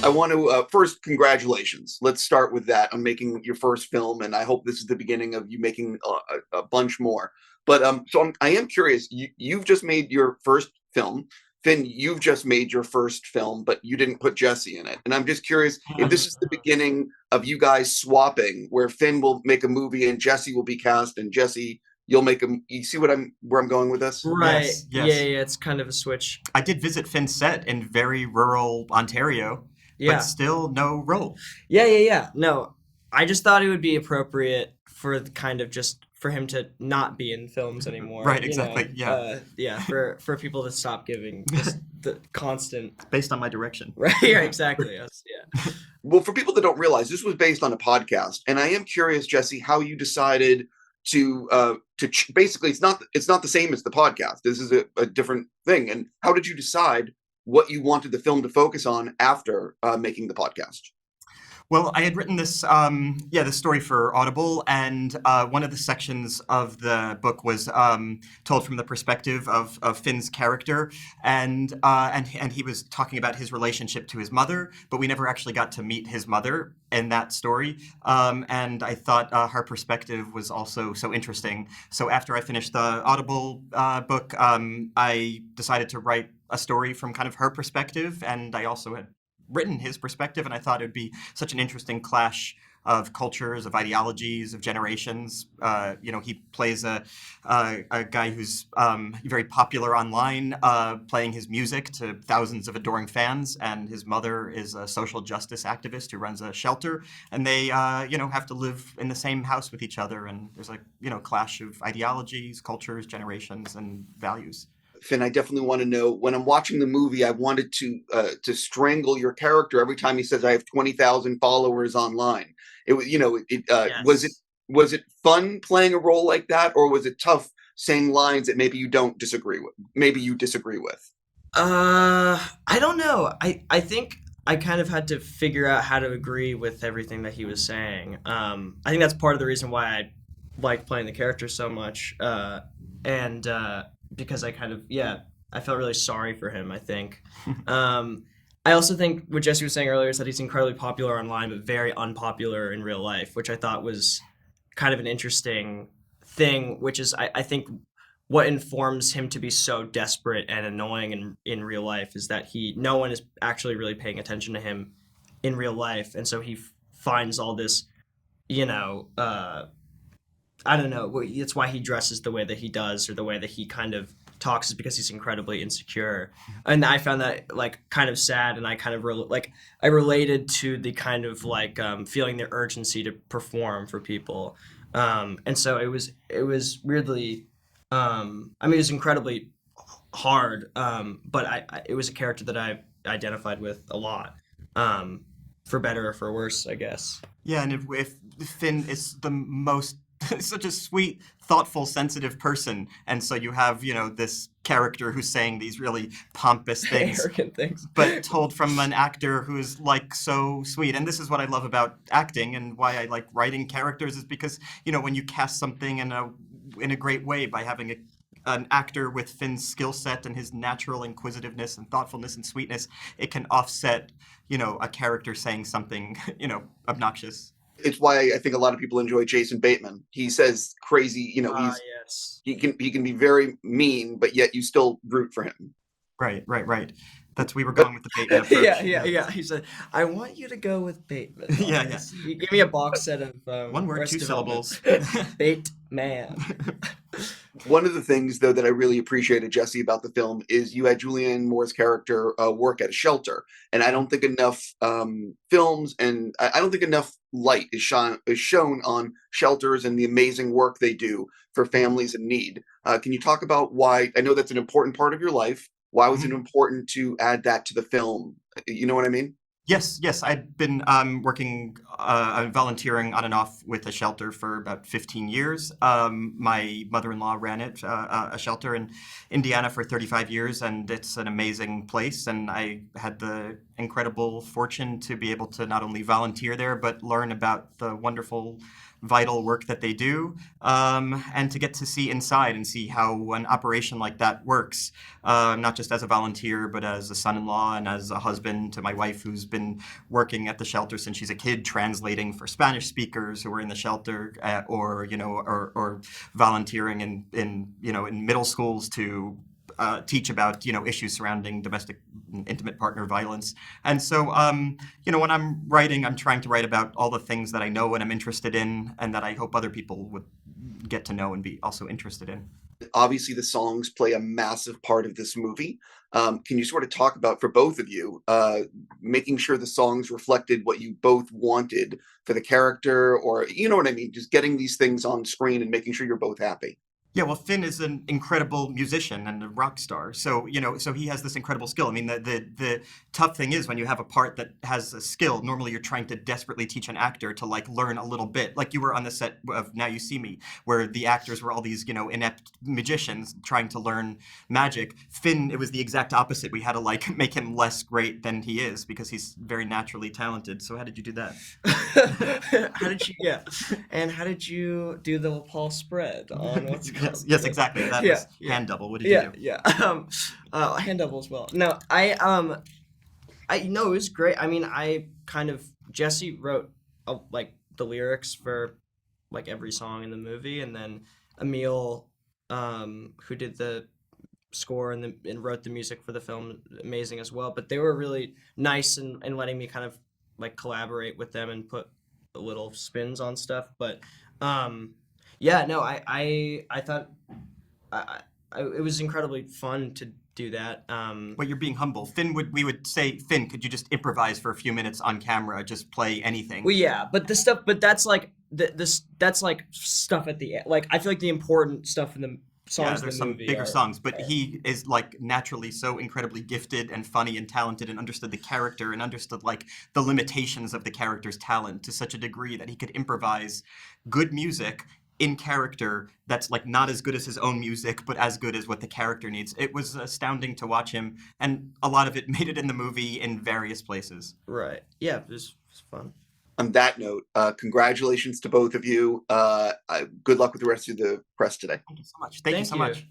I want to first, congratulations. Let's start with that on making your first film, and I hope this is the beginning of you making a bunch more. But I am curious. You've just made your first film. Finn, you've just made your first film, but you didn't put Jesse in it. And I'm just curious if this is the beginning of you guys swapping, where Finn will make a movie and Jesse will be cast, and Jesse, you'll make a. You see where I'm going with this? Right. Yes. Yeah, it's kind of a switch. I did visit Finn's set in very rural Ontario, but Yeah. still no role. Yeah. No, I just thought it would be appropriate for the kind of just for him to not be in films anymore. Right, exactly. Yeah, for people to stop giving just the constant. Based on my direction. Right. Yeah. Exactly. Yes, yeah. Well, for people that don't realize, this was based on a podcast, and I am curious, Jesse, how you decided to basically it's not the same as the podcast. This is a different thing. And how did you decide what you wanted the film to focus on after making the podcast? Well, I had written this, this story for Audible, and one of the sections of the book was told from the perspective of Finn's character, and he was talking about his relationship to his mother, but we never actually got to meet his mother in that story, and I thought her perspective was also so interesting. So after I finished the Audible book, I decided to write a story from kind of her perspective, and I also had written his perspective, and I thought it would be such an interesting clash of cultures, of ideologies, of generations. He plays a guy who's very popular online, playing his music to thousands of adoring fans, and his mother is a social justice activist who runs a shelter, and they have to live in the same house with each other, and there's a clash of ideologies, cultures, generations, and values. Finn, I definitely want to know, when I'm watching the movie, I wanted to strangle your character every time he says, "I have 20,000 followers online." It was, Yes. was it fun playing a role like that, or was it tough saying lines that maybe you don't disagree with? Maybe you disagree with. I don't know. I think I kind of had to figure out how to agree with everything that he was saying. I think that's part of the reason why I liked playing the character so much. And because I kind of, I felt really sorry for him, I think. I also think what Jesse was saying earlier is that he's incredibly popular online, but very unpopular in real life, which I thought was kind of an interesting thing, which is, I think, what informs him to be so desperate and annoying in real life is that no one is actually really paying attention to him in real life. And so he finds all this, I don't know. It's why he dresses the way that he does, or the way that he kind of talks, is because he's incredibly insecure. And I found that kind of sad, and I kind of I related to the kind of feeling the urgency to perform for people. And so it was weirdly, it was incredibly hard. But it was a character that I identified with a lot, for better or for worse, I guess. Yeah, and if Finn is the most such a sweet, thoughtful, sensitive person, and so you have this character who's saying these really pompous things, arrogant things, but told from an actor who's so sweet. And this is what I love about acting, and why I like writing characters, is because when you cast something in a great way by having an actor with Finn's skill set and his natural inquisitiveness and thoughtfulness and sweetness, it can offset a character saying something obnoxious. It's why I think a lot of people enjoy Jason Bateman. He says crazy, Yes. he can be very mean, but yet you still root for him. Right. We were going with the Bateman approach. Yeah. He said, "I want you to go with Bateman." Yeah. He gave me a box set of one word, two syllables. Bateman. One of the things, though, that I really appreciated, Jesse, about the film is you had Julianne Moore's character work at a shelter, and I don't think enough films and I don't think enough light is shown on shelters and the amazing work they do for families in need. Can you talk about why? I know that's an important part of your life. Why was it important to add that to the film? You know what I mean? Yes. I'd been working, volunteering on and off with a shelter for about 15 years. My mother-in-law ran it, a shelter in Indiana, for 35 years, and it's an amazing place. And I had the incredible fortune to be able to not only volunteer there, but learn about the wonderful, vital work that they do, and to get to see inside and see how an operation like that works, not just as a volunteer, but as a son-in-law and as a husband to my wife, who's been working at the shelter since she's a kid, translating for Spanish speakers who are in the shelter, or volunteering in middle schools to teach about issues surrounding domestic intimate partner violence. And so when I'm writing, I'm trying to write about all the things that I know and I'm interested in, and that I hope other people would get to know and be also interested in. Obviously, the songs play a massive part of this movie. Can you sort of talk about, for both of you, making sure the songs reflected what you both wanted for the character, or you know what I mean, just getting these things on screen and making sure you're both happy? Yeah, well, Finn is an incredible musician and a rock star. So, so he has this incredible skill. I mean, the tough thing is when you have a part that has a skill, normally you're trying to desperately teach an actor to learn a little bit. Like you were on the set of Now You See Me, where the actors were all these, inept magicians trying to learn magic. Finn, it was the exact opposite. We had to make him less great than he is because he's very naturally talented. So how did you do that? How did you do the Paul spread on what's Yes, exactly. That was hand double. What did you do? Hand double as well. No, I it was great. I mean, Jesse wrote the lyrics for every song in the movie, and then Emil, who did the score and wrote the music for the film, amazing as well. But they were really nice in letting me kind of collaborate with them and put little spins on stuff. But I thought it was incredibly fun to do that. Well, you're being humble. We would say, Finn, could you just improvise for a few minutes on camera, just play anything? Well, yeah, but that's that's stuff at the end. I feel like the important stuff in the songs there's in the some movie bigger songs, but he is naturally so incredibly gifted and funny and talented, and understood the character and understood the limitations of the character's talent to such a degree that he could improvise good music in character that's not as good as his own music, but as good as what the character needs. It was astounding to watch him, and a lot of it made it in the movie in various places. Right. Yeah, it was fun. On that note, congratulations to both of you. Good luck with the rest of the press today. Thank you so much. Thank you so much.